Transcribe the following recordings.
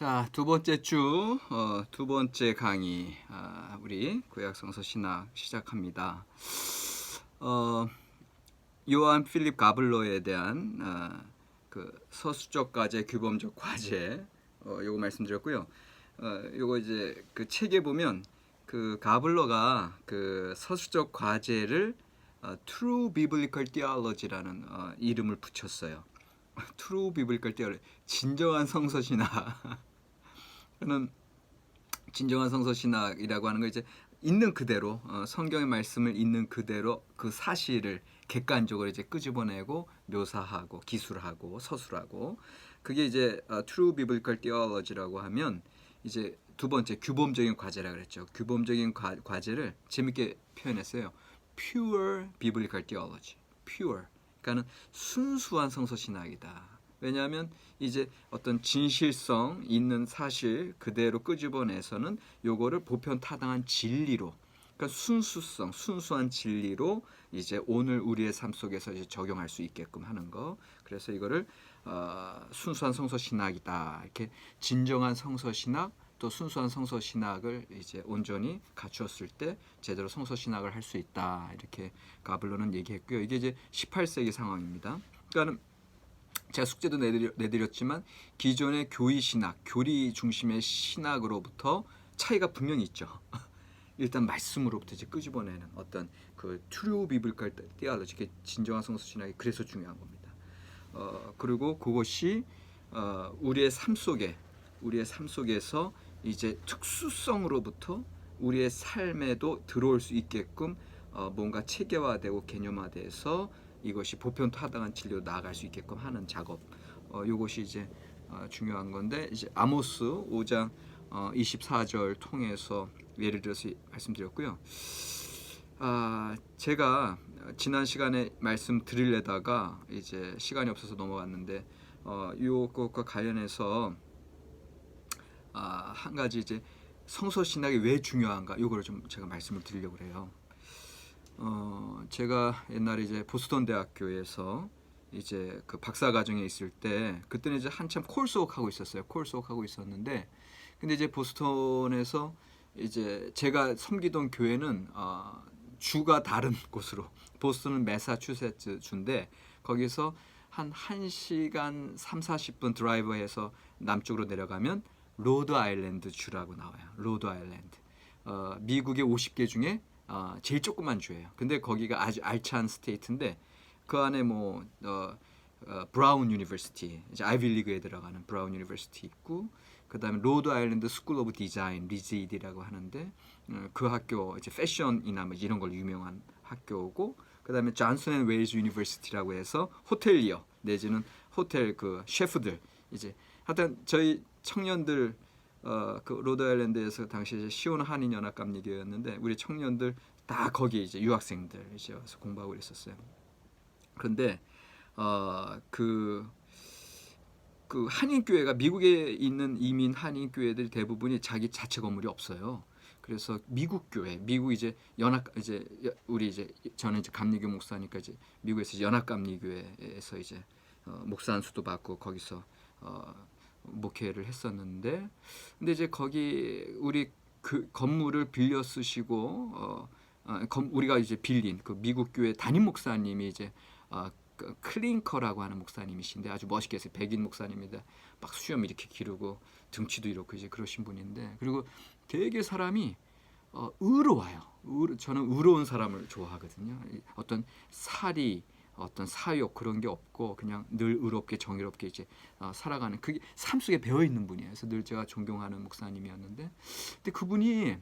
자, 두 번째 주, 두 번째 강의, 우리 구약성서 신학 시작합니다. 요한 필립 가블로에 대한 그 서술적 과제, 규범적 과제, 요거 말씀드렸고요. 요거 이제 그 책에 보면 그 가블로가 그 서술적 과제를 True Biblical Theology라는 이름을 붙였어요. True Biblical Theology, 진정한 성서신학. 저는 진정한 성서신학이라고 하는 거 이제 있는 그대로 성경의 말씀을 있는 그대로 그 사실을 객관적으로 이제 끄집어내고 묘사하고 기술하고 서술하고 그게 이제 True Biblical Theology라고 하면 이제 두 번째 규범적인 과제라 그랬죠. 규범적인 과제를 재밌게 표현했어요. Pure Biblical Theology. Pure. 그러니까는 순수한 성서신학이다. 왜냐하면 이제 어떤 진실성 있는 사실 그대로 끄집어내서는 요거를 보편타당한 진리로, 그러니까 순수성, 순수한 진리로 이제 오늘 우리의 삶 속에서 이제 적용할 수 있게끔 하는 거. 그래서 이거를 순수한 성서신학이다. 이렇게 진정한 성서신학 또 순수한 성서신학을 이제 온전히 갖추었을 때 제대로 성서신학을 할 수 있다. 이렇게 가블로는 얘기했고요. 이게 이제 18세기 상황입니다. 그러니까는 제가 숙제도 내드렸지만 기존의 교리 신학, 교리 중심의 신학으로부터 차이가 분명히 있죠. 일단 말씀으로부터 이제 끄집어내는 어떤 그 true biblical theology, 진정한 성서 신학이 그래서 중요한 겁니다. 그리고 그것이 우리의 삶 속에서 이제 특수성으로부터 우리의 삶에도 들어올 수 있게끔 뭔가 체계화되고 개념화돼서 이것이 보편타당한 진리로 나아갈 수 있게끔 하는 작업. 이것이 이제 중요한 건데 이제 아모스 5장 24절 통해서 예를 들어서 말씀드렸고요. 제가 지난 시간에 말씀 드리려다가 이제 시간이 없어서 넘어갔는데 이것과 관련해서 한 가지 이제 성서 신학이 왜 중요한가 이거를 좀 제가 말씀을 드리려고 그래요. 제가 옛날에 이제 보스턴 대학교에서 이제 그 박사 과정에 있을 때 그때는 이제 한참 콜수업 하고 있었어요. 콜수업 하고 있었는데 근데 이제 보스턴에서 이제 제가 섬기던 교회는 주가 다른 곳으로 보스턴은 매사추세츠 주인데 거기서 한 1시간 3-40분 드라이브해서 남쪽으로 내려가면 로드 아일랜드 주라고 나와요. 로드 아일랜드. 미국의 50개 중에 제일 조그만 주예요. 근데 거기가 아주 알찬 스테이트인데 그 안에 뭐 브라운 유니버시티, 이제 아이비리그에 들어가는 브라운 유니버시티 있고 그다음에 로드 아일랜드 스쿨 오브 디자인 리지디라고 하는데 그 학교 이제 패션이나 뭐 이런 걸 유명한 학교고 그다음에 존슨 앤 웨일즈 유니버시티라고 해서 호텔리어 내지는 호텔 그 셰프들 이제 하여튼 저희 청년들 그 로드 아일랜드에서 당시 시온 한인 연합감리교였는데 우리 청년들 다 거기 이제 유학생들 이제 와서 공부하고 있었어요. 그런데 그 한인 교회가 미국에 있는 이민 한인 교회들 대부분이 자기 자체 건물이 없어요. 그래서 미국 교회, 미국 이제 우리 이제 저는 이제 감리교 목사니까 이제 미국에서 연합감리교회에서 이제 목사 안수도 받고 거기서 목회를 했었는데 근데 이제 거기 우리 그 건물을 빌려 쓰시고 우리가 이제 빌린 그 미국 교회 담임 목사님이 이제 그 클링커라고 하는 목사님이신데 아주 멋있게 해서 백인 목사님인데 막 수염 이렇게 기르고 등치도 이렇게 이제 그러신 분인데 그리고 되게 사람이 의로워요. 저는 의로운 사람을 좋아하거든요. 어떤 살이 어떤 사욕 그런 게 없고 그냥 늘 의롭게 정의롭게 이제 살아가는 그게 삶 속에 배어 있는 분이에요. 그래서 늘 제가 존경하는 목사님이었는데, 근데 그분이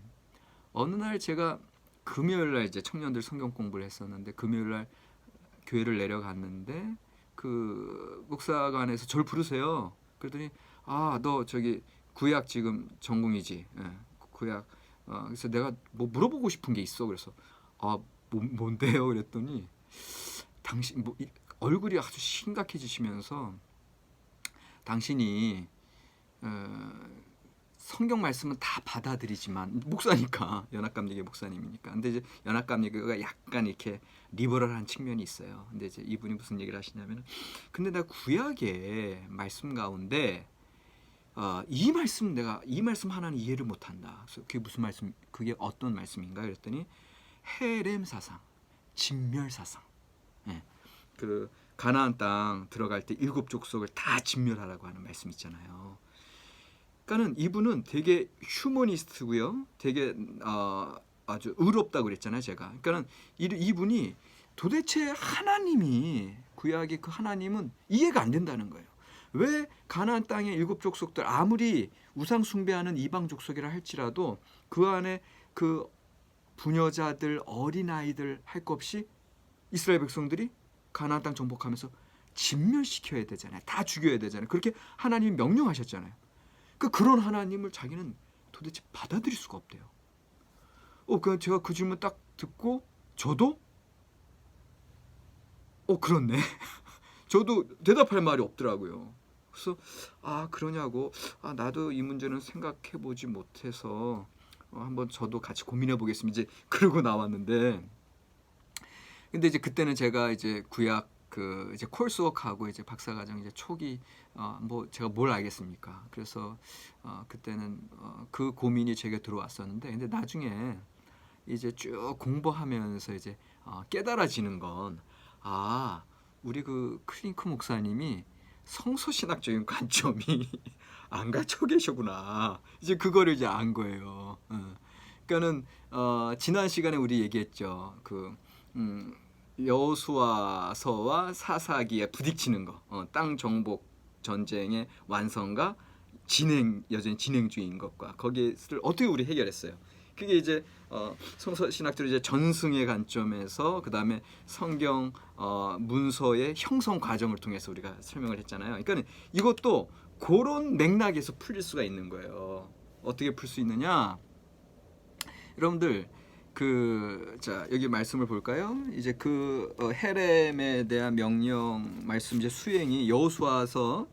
어느 날 제가 금요일 날 이제 청년들 성경 공부를 했었는데 금요일 날 교회를 내려갔는데 그 목사관에서 저를 부르세요. 그랬더니 너 저기 구약 지금 전공이지? 예, 구약. 그래서 내가 뭐 물어보고 싶은 게 있어. 그래서 뭔데요? 그랬더니 당신 얼굴이 아주 심각해지시면서 당신이 성경 말씀은 다 받아들이지만 목사니까 연합감리교 목사님이니까 근데 이제 연합감리교가 약간 이렇게 리버럴한 측면이 있어요. 근데 이제 이분이 무슨 얘기를 하시냐면 근데 나 구약의 말씀 가운데 이 말씀 하나는 이해를 못한다. 그래서 그게 무슨 말씀? 그게 어떤 말씀인가? 그랬더니 헤렘 사상, 진멸 사상. 예. 그 가나안 땅 들어갈 때 7 족속을 다 진멸하라고 하는 말씀 있잖아요. 그러니까는 이분은 되게 휴머니스트고요. 되게 아주 의롭다고 그랬잖아요, 제가. 그러니까는 이분이 도대체 하나님이 구약의 그 하나님은 이해가 안 된다는 거예요. 왜 가나안 땅의 7 족속들 아무리 우상 숭배하는 이방 족속이라 할지라도 그 안에 그 부녀자들, 어린아이들 할 것 없이 이스라엘 백성들이 가나안 땅 정복하면서 진멸시켜야 되잖아요. 다 죽여야 되잖아요. 그렇게 하나님이 명령하셨잖아요. 그런 하나님을 자기는 도대체 받아들일 수가 없대요. 그 제가 그 질문 딱 듣고 저도 그렇네. 저도 대답할 말이 없더라고요. 그래서 그러냐고 나도 이 문제는 생각해 보지 못해서 한번 저도 같이 고민해 보겠습니다. 이제 그러고 나왔는데, 근데 이제 그때는 제가 이제 구약 이제 콜스웍하고 이제 박사과정 이제 초기 뭐 제가 뭘 알겠습니까? 그래서 그때는 그 고민이 제게 들어왔었는데, 근데 나중에 이제 쭉 공부하면서 이제 깨달아지는 건 우리 그 클링크 목사님이 성서신학적인 관점이 안 갖춰 계시구나. 이제 그거를 이제 안 거예요. 그러니까는 지난 시간에 우리 얘기했죠. 여호수아서와 사사기에 부딪히는 거, 땅 정복 전쟁의 완성과 여전히 진행 중인 것과 거기를 어떻게 우리 해결했어요. 그게 이제 성서신학적으로 이제 전승의 관점에서 그다음에 성경 문서의 형성 과정을 통해서 우리가 설명을 했잖아요. 그러니까 이것도 그런 맥락에서 풀릴 수가 있는 거예요. 어떻게 풀 수 있느냐? 여러분들 자 여기 말씀을 볼까요? 이제 헤렘에 대한 명령 말씀 이제 수행이 여호수아서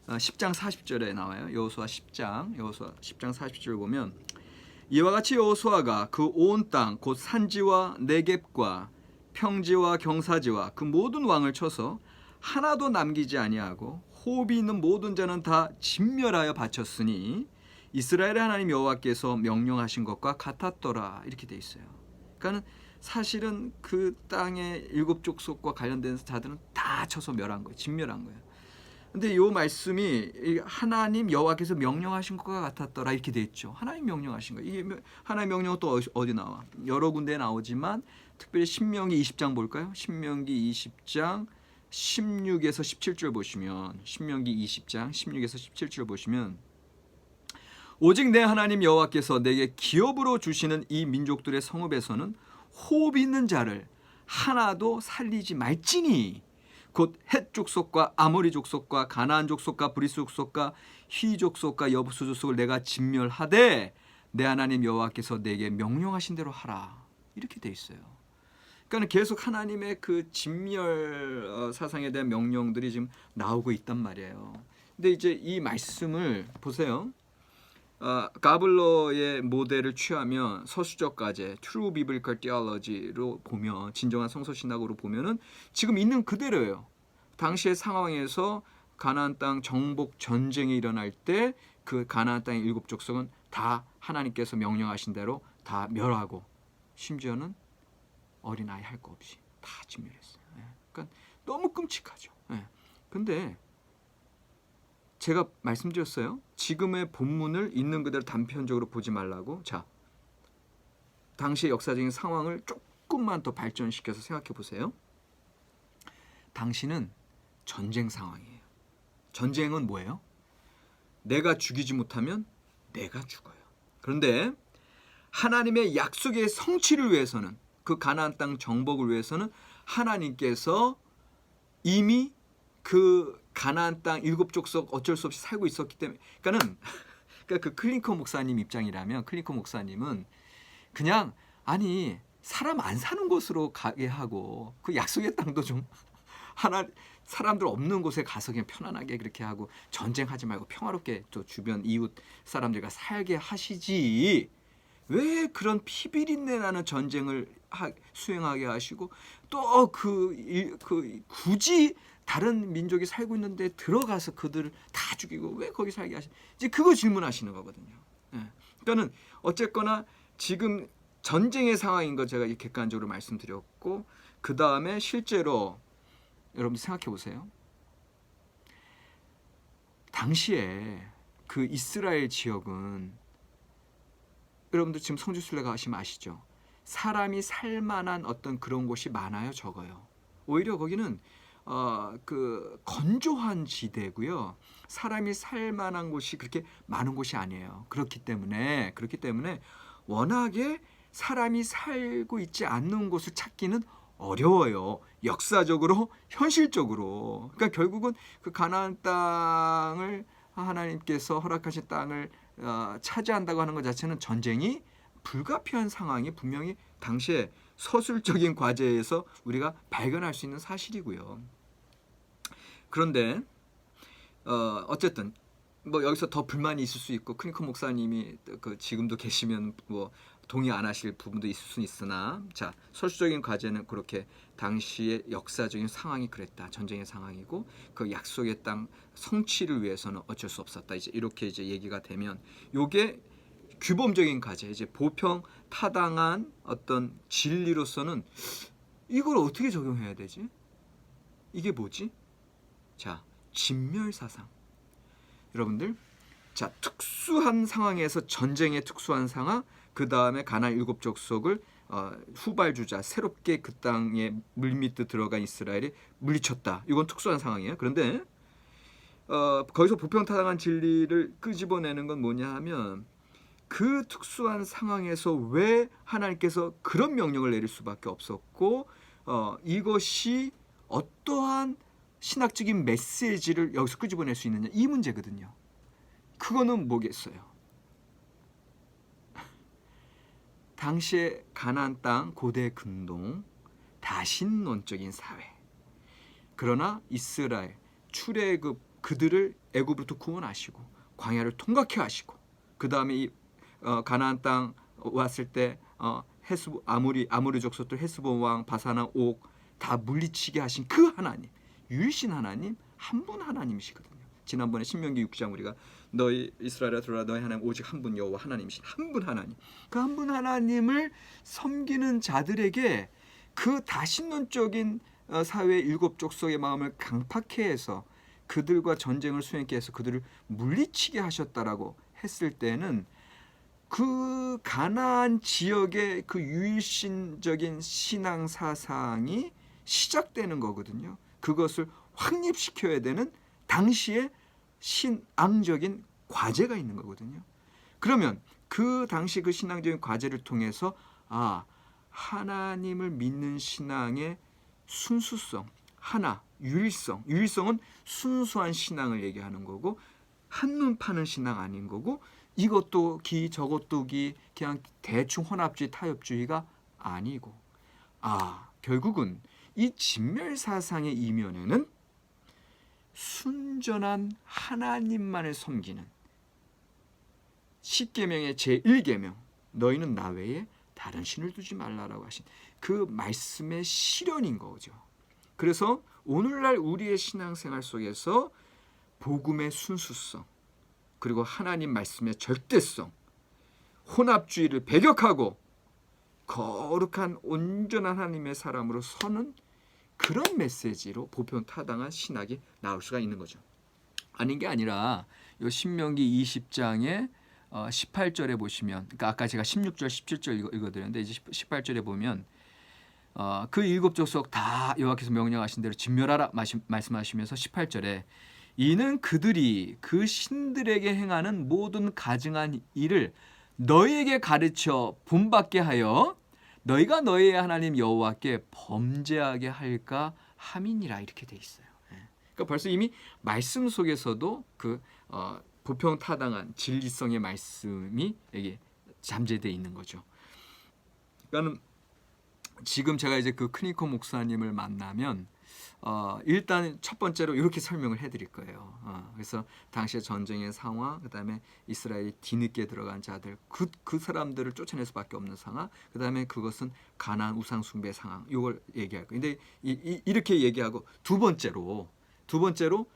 10장 40절에 나와요. 여호수아 10장 40절을 보면 이와 같이 여호수아가 그 온 땅 곧 산지와 네겝과 평지와 경사지와 그 모든 왕을 쳐서 하나도 남기지 아니하고 호흡이 있는 모든 자는 다 진멸하여 바쳤으니 이스라엘의 하나님 여호와께서 명령하신 것과 같았더라. 이렇게 돼 있어요. 그러니까 사실은 그 땅의 7 족속과 관련된 자들은 다 쳐서 멸한 거예요. 진멸한 거예요. 근데 이 말씀이 하나님 여호와께서 명령하신 것과 같았더라 이렇게 돼 있죠. 하나님 명령하신 거. 이게 하나님 명령은 또 어디 나와? 여러 군데 나오지만 특별히 신명기 20장 볼까요? 신명기 20장 16에서 17절 보시면 신명기 20장 16에서 17절 보시면 오직 내 하나님 여호와께서 내게 기업으로 주시는 이 민족들의 성읍에서는 호흡 있는 자를 하나도 살리지 말지니 곧 헷 족속과 아모리 족속과 가나안 족속과 브리스 족속과 휘 족속과 여부수 족속을 내가 진멸하되 내 하나님 여호와께서 내게 명령하신 대로 하라. 이렇게 돼 있어요. 그러니까 계속 하나님의 그 진멸 사상에 대한 명령들이 지금 나오고 있단 말이에요. 근데 이제 이 말씀을 보세요. 가블러의 모델을 취하면 서수적 가제 True Biblical Theology로 보면 진정한 성서신학으로 보면은 지금 있는 그대로예요. 당시의 상황에서 가나안 땅 정복 전쟁이 일어날 때 그 가나안 땅의 7 족속은 다 하나님께서 명령하신 대로 다 멸하고 심지어는 어린아이 할 거 없이 다 진멸했어요. 그러니까 너무 끔찍하죠. 근데 제가 말씀드렸어요. 지금의 본문을 있는 그대로 단편적으로 보지 말라고. 자, 당시의 역사적인 상황을 조금만 더 발전시켜서 생각해 보세요. 당시는 전쟁 상황이에요. 전쟁은 뭐예요? 내가 죽이지 못하면 내가 죽어요. 그런데 하나님의 약속의 성취를 위해서는 그 가나안 땅 정복을 위해서는 하나님께서 이미 그 가나안 땅 7 족속 어쩔 수 없이 살고 있었기 때문에 그러니까 그 클링커 목사님 입장이라면 클링커 목사님은 그냥 사람 안 사는 곳으로 가게 하고 그 약속의 땅도 좀 사람들 없는 곳에 가서 그냥 편안하게 그렇게 하고 전쟁하지 말고 평화롭게 또 주변 이웃 사람들과 살게 하시지 왜 그런 피비린내 나는 전쟁을 수행하게 하시고 또 굳이 다른 민족이 살고 있는데 들어가서 그들을 다 죽이고 왜 거기 살게 하시? 이제 그거 질문하시는 거거든요. 예. 그러니까는 어쨌거나 지금 전쟁의 상황인 거 제가 객관적으로 말씀드렸고, 그 다음에 실제로 여러분들 생각해 보세요. 당시에 그 이스라엘 지역은 여러분들 지금 성지순례가 하시면 아시죠? 사람이 살만한 어떤 그런 곳이 많아요, 적어요? 오히려 거기는 그 건조한 지대고요. 사람이 살만한 곳이 그렇게 많은 곳이 아니에요. 그렇기 때문에 워낙에 사람이 살고 있지 않는 곳을 찾기는 어려워요. 역사적으로, 현실적으로. 그러니까 결국은 그 가나안 땅을 하나님께서 허락하신 땅을 차지한다고 하는 것 자체는 전쟁이 불가피한 상황이 분명히 당시에 서술적인 과제에서 우리가 발견할 수 있는 사실이고요. 그런데 어쨌든 뭐 여기서 더 불만이 있을 수 있고 크니커 목사님이 그 지금도 계시면 뭐 동의 안 하실 부분도 있을 수 있으나, 자, 서술적인 과제는 그렇게 당시의 역사적인 상황이 그랬다. 전쟁의 상황이고 그 약속의 땅 성취를 위해서는 어쩔 수 없었다. 이제 이렇게 이제 얘기가 되면 요게 규범적인 과제, 이제 보평 타당한 어떤 진리로서는 이걸 어떻게 적용해야 되지? 이게 뭐지? 자, 진멸사상. 여러분들, 자, 특수한 상황에서 전쟁의 특수한 상황, 그 다음에 가나안 일곱 족속을 후발주자 새롭게 그 땅에 물밑에 들어간 이스라엘이 물리쳤다. 이건 특수한 상황이에요. 그런데 거기서 보편타당한 진리를 끄집어내는 건 뭐냐 하면, 그 특수한 상황에서 왜 하나님께서 그런 명령을 내릴 수밖에 없었고 이것이 어떠한 신학적인 메시지를 여기서 끄집어낼 수 있느냐, 이 문제거든요. 그거는 뭐겠어요? 당시에 가나안 땅 고대 근동 다신론적인 사회. 그러나 이스라엘 출애굽 그들을 애굽으로부터 구원하시고 광야를 통과케 하시고, 그 다음에 이 가나안 땅 왔을 때 아무리 족속들 헤스본 왕 바사나 옥 다 물리치게 하신 그 하나님, 유일신 하나님, 한 분 하나님이시거든요. 지난번에 신명기 6장 우리가 너희 이스라엘아 들어라, 너희 하나님 오직 한 분 여호와 하나님이신 한 분 하나님, 그 한 분 하나님을 섬기는 자들에게 그 다신론적인 사회의 일곱 족속의 마음을 강팍해 해서 그들과 전쟁을 수행케 해서 그들을 물리치게 하셨다라고 했을 때는 그 가나안 지역의 그 유일신적인 신앙 사상이 시작되는 거거든요. 그것을 확립시켜야 되는 당시의 신앙적인 과제가 있는 거거든요. 그러면 그 당시 그 신앙적인 과제를 통해서 하나님을 믿는 신앙의 순수성, 하나, 유일성은 순수한 신앙을 얘기하는 거고, 한눈 파는 신앙 아닌 거고, 이것도 기 저것도 기 그냥 대충 혼합주의 타협주의가 아니고, 결국은 이 진멸사상의 이면에는 순전한 하나님만을 섬기는 십계명의 제1계명, 너희는 나 외에 다른 신을 두지 말라라고 하신 그 말씀의 실현인 거죠. 그래서 오늘날 우리의 신앙생활 속에서 복음의 순수성, 그리고 하나님 말씀의 절대성, 혼합주의를 배격하고 거룩한 온전한 하나님의 사람으로 서는 그런 메시지로 보편타당한 신학이 나올 수가 있는 거죠. 아닌 게 아니라 요 신명기 20장의 18절에 보시면, 그러니까 아까 제가 16절, 17절 읽어드렸는데 이제 18절에 보면 그 일곱 족속 다 여호와께서 명령하신 대로 진멸하라 말씀하시면서 18절에 이는 그들이 그 신들에게 행하는 모든 가증한 일을 너희에게 가르쳐 본받게 하여 너희가 너희의 하나님 여호와께 범죄하게 할까 함이니라, 이렇게 돼 있어요. 그러니까 벌써 이미 말씀 속에서도 그 보편타당한 진리성의 말씀이 여기 잠재되어 있는 거죠. 그러니까 지금 제가 이제 그 크니커 목사님을 만나면 일단 첫 번째로 이렇게 설명을 해드릴 거예요. 그래서 당시의 전쟁의 상황, 그 다음에 이스라엘이 뒤늦게 들어간 자들, 그 사람들을 쫓아낼 수밖에 없는 상황, 그 다음에 그것은 가나안 우상 숭배 상황, 이걸 얘기할 거예요. 근데 이렇게 얘기하고 두 번째로 두 번째로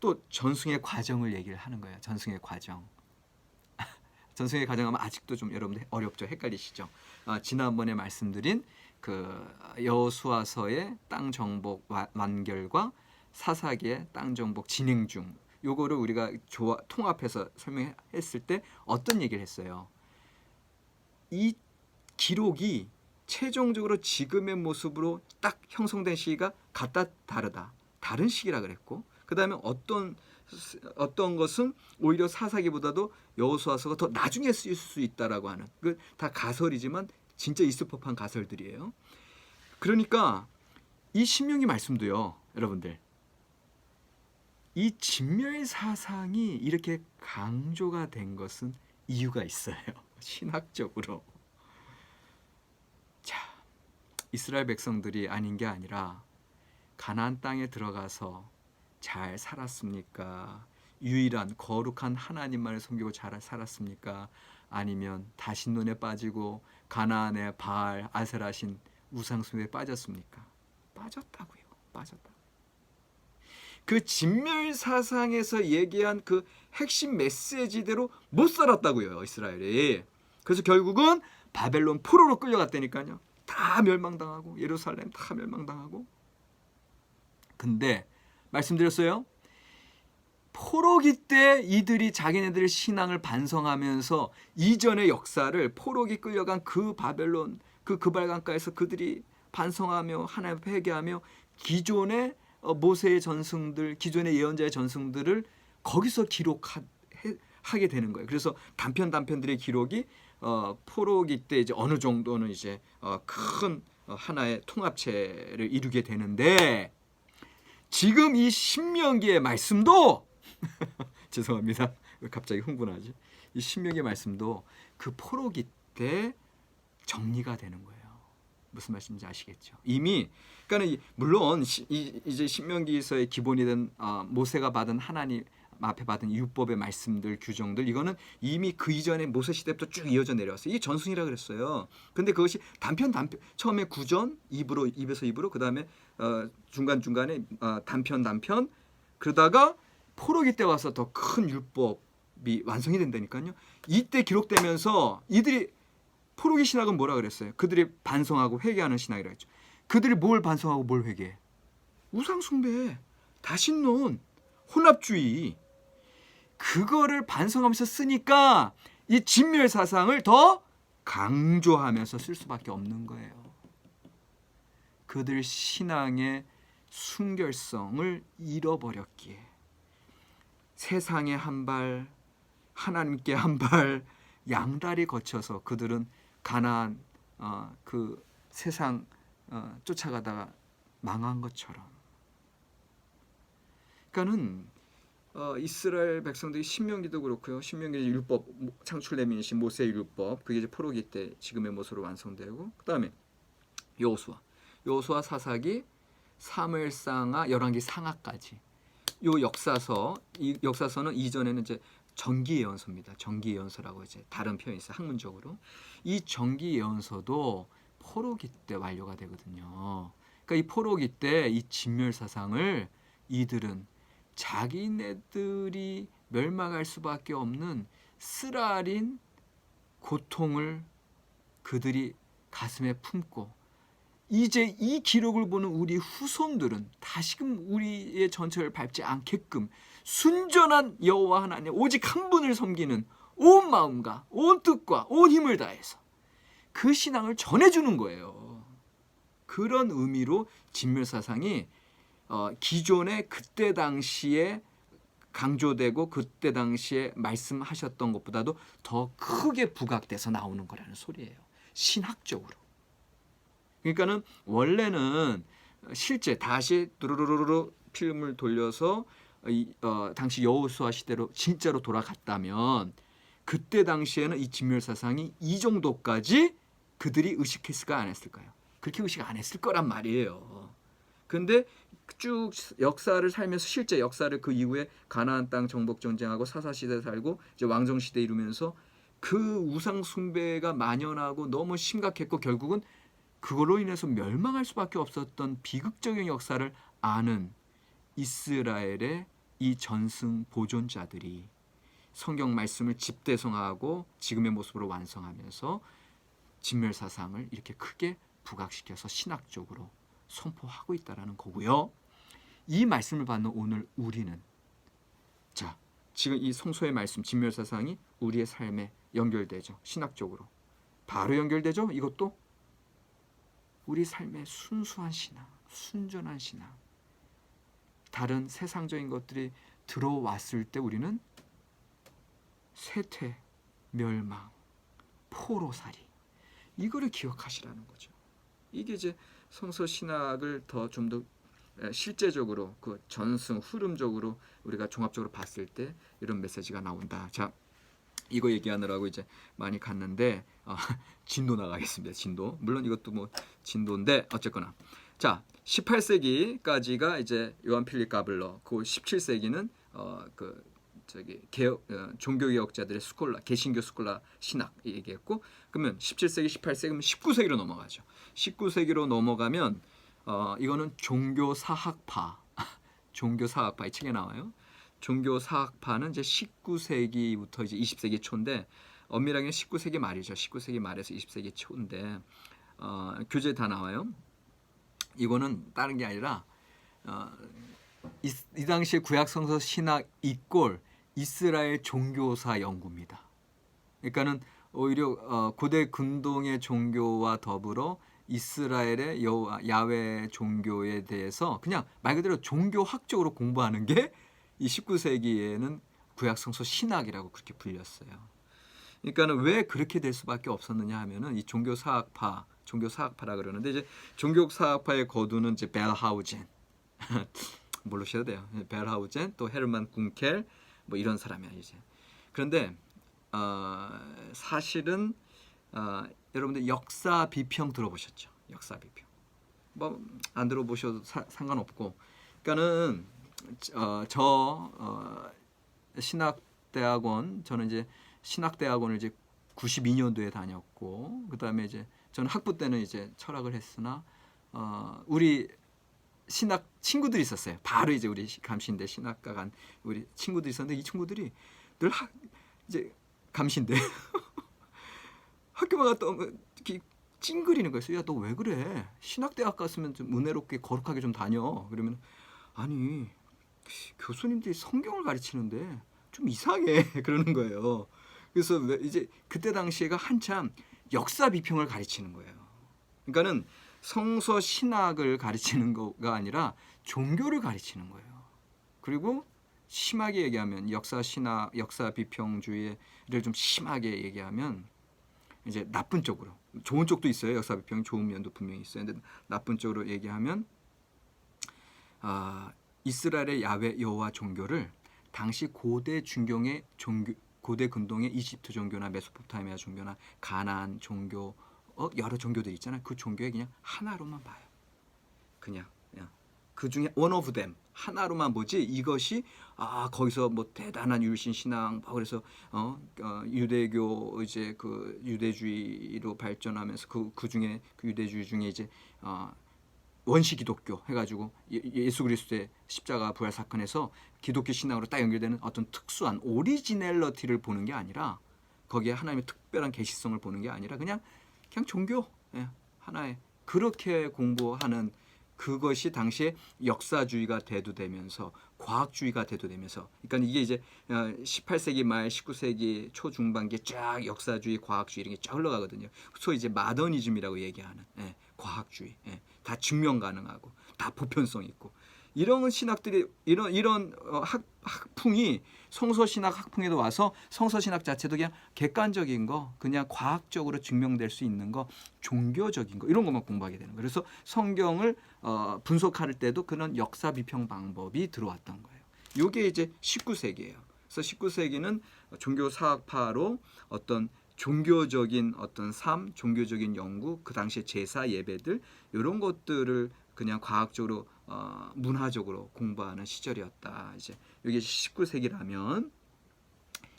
또 전승의 과정을 얘기를 하는 거예요. 전승의 과정. 전승의 과정하면 아직도 좀 여러분들 어렵죠? 헷갈리시죠? 지난번에 말씀드린 그 여호수아서의 땅 정복 완결과 사사기의 땅 정복 진행 중, 요거를 우리가 통합해서 설명했을 때 어떤 얘기를 했어요? 이 기록이 최종적으로 지금의 모습으로 딱 형성된 시기가 같다 다르다, 다른 시기라 그랬고, 그 다음에 어떤 것은 오히려 사사기보다도 여호수아서가 더 나중에 쓰일 수 있다라고 하는, 그 다 가설이지만 진짜 있을 법한 가설들이에요. 그러니까 이 신명기 말씀도요, 여러분들, 이 진멸 사상이 이렇게 강조가 된 것은 이유가 있어요. 신학적으로. 자, 이스라엘 백성들이 아닌 게 아니라 가나안 땅에 들어가서 잘 살았습니까? 유일한 거룩한 하나님만을 섬기고 잘 살았습니까? 아니면 다신론에 빠지고 가나안의 바알, 아세라신 우상숭배에 빠졌습니까? 빠졌다고요. 빠졌다. 그 진멸 사상에서 얘기한 그 핵심 메시지대로 못 살았다고요, 이스라엘이. 그래서 결국은 바벨론 포로로 끌려갔다니까요. 다 멸망당하고, 예루살렘 다 멸망당하고. 근데 말씀드렸어요. 포로기 때 이들이 자기네들의 신앙을 반성하면서 이전의 역사를, 포로기 끌려간 그 바벨론, 그 그발강가에서 그들이 반성하며 하나님 앞에 회개하며 기존의 모세의 전승들, 기존의 예언자의 전승들을 거기서 기록하게 되는 거예요. 그래서 단편들의 기록이 포로기 때 이제 어느 정도는 이제 큰 하나의 통합체를 이루게 되는데, 지금 이 신명기의 말씀도 죄송합니다. 왜 갑자기 흥분하지? 이 신명기의 말씀도 그 포로기 때 정리가 되는 거예요. 무슨 말씀인지 아시겠죠? 이미, 그러니까 물론 이제 신명기에서의 기본이 된 모세가 받은 하나님 앞에 받은 율법의 말씀들, 규정들, 이거는 이미 그 이전에 모세 시대부터 쭉 이어져 내려왔어요. 이게 전승이라 그랬어요. 근데 그것이 단편 처음에 구전, 입에서 입으로, 그 다음에 중간중간에 단편, 그러다가 포로기 때 와서 더 큰 율법이 완성이 된다니까요. 이때 기록되면서 이들이, 포로기 신학은 뭐라 그랬어요? 그들이 반성하고 회개하는 신학이라고 했죠. 그들이 뭘 반성하고 뭘 회개해? 우상숭배, 다신론, 혼합주의, 그거를 반성하면서 쓰니까 이 진멸 사상을 더 강조하면서 쓸 수밖에 없는 거예요. 그들 신앙의 순결성을 잃어버렸기에 세상에 한 발, 하나님께 한 발, 양다리 거쳐서 그들은 가나안 그 세상 쫓아가다가 망한 것처럼. 그러니까는 이스라엘 백성들이 신명기도 그렇고요. 신명기 율법, 창출 내민이신 모세의 율법, 그게 이제 포로기 때 지금의 모습으로 완성되고, 그다음에 여호수아, 사사기, 사무엘상하, 열왕기 상하까지. 요 역사서는 이전에는 이제 정기예언서입니다. 정기예언서라고 이제 다른 표현이 있어요. 학문적으로. 이 정기예언서도 포로기 때 완료가 되거든요. 그러니까 이 포로기 때 이 진멸 사상을 이들은 자기네들이 멸망할 수밖에 없는 쓰라린 고통을 그들이 가슴에 품고, 이제 이 기록을 보는 우리 후손들은 다시금 우리의 전철을 밟지 않게끔 순전한 여호와 하나님 오직 한 분을 섬기는 온 마음과 온 뜻과 온 힘을 다해서 그 신앙을 전해주는 거예요. 그런 의미로 진멸사상이 기존의 그때 당시에 강조되고 그때 당시에 말씀하셨던 것보다도 더 크게 부각돼서 나오는 거라는 소리예요. 신학적으로. 그러니까는 원래는 실제 다시 두루루루루 필름을 돌려서 당시 여호수아 시대로 진짜로 돌아갔다면 그때 당시에는 이 진멸사상이 이 정도까지 그들이 의식했을까 안 했을까요? 그렇게 의식 안 했을 거란 말이에요. 근데 쭉 역사를 살면서 실제 역사를 그 이후에 가나안 땅 정복 전쟁하고 사사 시대 살고 이제 왕정 시대 이루면서 그 우상 숭배가 만연하고 너무 심각했고 결국은 그걸로 인해서 멸망할 수밖에 없었던 비극적인 역사를 아는 이스라엘의 이 전승 보존자들이 성경 말씀을 집대성하고 지금의 모습으로 완성하면서 진멸사상을 이렇게 크게 부각시켜서 신학적으로 선포하고 있다는 거고요. 이 말씀을 받는 오늘 우리는 자, 지금 이 성소의 말씀 진멸사상이 우리의 삶에 연결되죠. 신학적으로 바로 연결되죠. 이것도 우리 삶의 순수한 신앙, 순전한 신앙, 다른 세상적인 것들이 들어왔을 때 우리는 쇠퇴, 멸망, 포로살이 이거를 기억하시라는 거죠. 이게 이제 성서 신학을 더 좀 더 실제적으로 그 전승 흐름적으로 우리가 종합적으로 봤을 때 이런 메시지가 나온다. 자, 이거 얘기하느라고 이제 많이 갔는데 진도 나가겠습니다. 진도. 물론 이것도 뭐 진도인데 어쨌거나 자 18세기까지가 이제 요한 필립 가블러, 그 17세기는 종교개혁자들의 스콜라, 개신교 스콜라 신학 얘기했고, 그러면 17세기, 18세기면 19세기로 넘어가죠. 19세기로 넘어가면 이거는 종교사학파, 종교사학파 이 책에 나와요. 종교사학파는 이제 19세기부터 이제 20세기 초인데 엄밀하게 19세기 말이죠. 19세기 말에서 20세기 초인데 교재에 다 나와요. 이거는 다른 게 아니라 이 당시에 구약성서 신학 이꼴 이스라엘 종교사 연구입니다. 그러니까는 오히려 고대 근동의 종교와 더불어 이스라엘의 야훼 종교에 대해서 그냥 말 그대로 종교학적으로 공부하는 게 이 19세기에는 구약성서 신학이라고 그렇게 불렸어요. 그러니까는 왜 그렇게 될 수밖에 없었느냐 하면은 이 종교사학파라 그러는데 이제 종교사학파의 거두는 이제 벨하우젠 모르셔도 돼요. 벨하우젠 또 헤르만 군켈 뭐 이런 사람이야 이제. 그런데 사실은 여러분들 역사 비평 들어보셨죠? 역사 비평. 뭐 안 들어보셔도 상관없고. 그러니까는 신학대학원, 저는 이제 신학대학원을 이제 92년도에 다녔고, 그 다음에 이제 저는 학부 때는 이제 철학을 했으나 우리 신학 친구들이 있었어요. 바로 이제 우리 감시인대 신학과 간 우리 친구들이 있었는데 이 친구들이 늘 이제 감시인대 학교만 갔다 오면 이렇게 찡그리는 거였어요. 야, 너 왜 그래? 신학대학 갔으면 좀 은혜롭게 거룩하게 좀 다녀. 그러면 아니 교수님들이 성경을 가르치는데 좀 이상해 그러는 거예요. 그래서 이제 그때 당시에가 한참 역사 비평을 가르치는 거예요. 그러니까는 성서 신학을 가르치는 거가 아니라 종교를 가르치는 거예요. 그리고 심하게 얘기하면 역사 신학, 역사 비평주의를 좀 심하게 얘기하면 이제 나쁜 쪽으로, 좋은 쪽도 있어요. 역사 비평 좋은 면도 분명히 있어요. 근데 나쁜 쪽으로 얘기하면 이스라엘의 야훼 여호와 종교를 당시 고대 중경의 종교, 고대 근동의 이집트 종교나 메소포타미아 종교나 가나안 종교, 여러 종교들 있잖아요. 그 종교에 그냥 하나로만 봐요. 그냥 그 중에 one of them 하나로만 보지 이것이 거기서 뭐 대단한 율신 신앙 그래서 유대교 이제 그 유대주의로 발전하면서 그 중에 그 유대주의 중에 이제 원시 기독교 해가지고 예수 그리스도의 십자가 부활 사건에서 기독교 신앙으로 딱 연결되는 어떤 특수한 오리지널리티를 보는 게 아니라 거기에 하나님의 특별한 계시성을 보는 게 아니라 그냥 종교 하나의 그렇게 공부하는 그것이 당시에 역사주의가 대두되면서 과학주의가 대두되면서 그러니까 이게 이제 18세기 말 19세기 초중반기에 쫙 역사주의 과학주의 이런 게 쫙 흘러가거든요. 소위 이제 마더니즘이라고 얘기하는 과학주의 다 증명 가능하고 다 보편성 있고 이런 신학들이 이런 학풍이 성서신학 학풍에도 와서 성서신학 자체도 그냥 객관적인 거 그냥 과학적으로 증명될 수 있는 거 종교적인 거 이런 것만 공부하게 되는 거예요. 그래서 성경을 분석할 때도 그런 역사 비평 방법이 들어왔던 거예요. 이게 이제 19세기예요. 그래서 19세기는 종교사학파로 어떤 종교적인 어떤 삶, 종교적인 연구, 그 당시에 제사 예배들 이런 것들을 그냥 과학적으로 문화적으로 공부하는 시절이었다. 이제 이게 19세기라면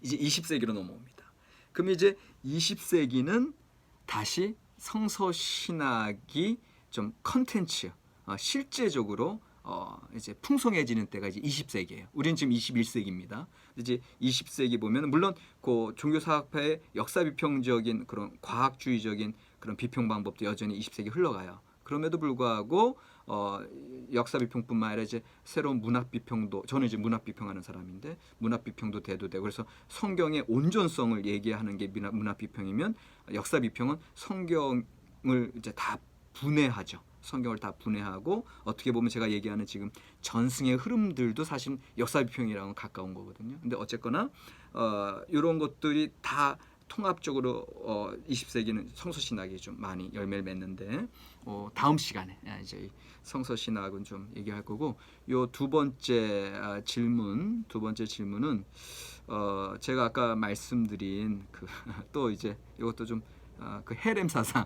이제 20세기로 넘어옵니다. 그럼 이제 20세기는 다시 성서 신학이 좀 컨텐츠 실제적으로 이제 풍성해지는 때가 이제 20세기예요. 우리는 지금 21세기입니다. 이제 20세기 보면 물론 그 종교사학파의 역사 비평적인 그런 과학주의적인 그런 비평 방법도 여전히 20세기 흘러가요. 그럼에도 불구하고 역사 비평뿐만 아니라 이제 새로운 문학 비평도, 저는 이제 문학 비평하는 사람인데 문학 비평도 대두되고, 그래서 성경의 온전성을 얘기하는 게 문학 비평이면 역사 비평은 성경을 이제 다 분해하죠. 성경을 다 분해하고, 어떻게 보면 제가 얘기하는 지금 전승의 흐름들도 사실 역사 비평이랑은 가까운 거거든요. 근데 어쨌거나 이런 것들이 다 통합적으로 20세기는 성서신학이 좀 많이 열매를 맺는데, 다음 시간에 이제 성서신학은 좀 얘기할 거고, 요 두 번째 질문은 제가 아까 말씀드린 그 또 이제 이것도 좀 그 헤렘 사상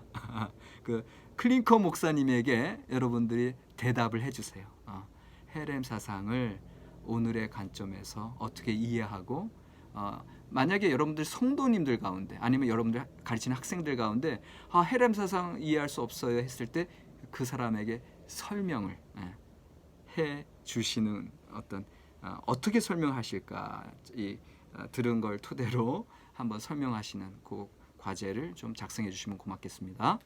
그 클링커 목사님에게 여러분들이 대답을 해주세요. 헤렘 사상을 오늘의 관점에서 어떻게 이해하고, 만약에 여러분들 성도님들 가운데 아니면 여러분들 가르치는 학생들 가운데 헤렘 사상 이해할 수 없어요 했을 때 그 사람에게 설명을 해 주시는 어떻게 설명하실까, 들은 걸 토대로 한번 설명하시는 그 과제를 좀 작성해 주시면 고맙겠습니다.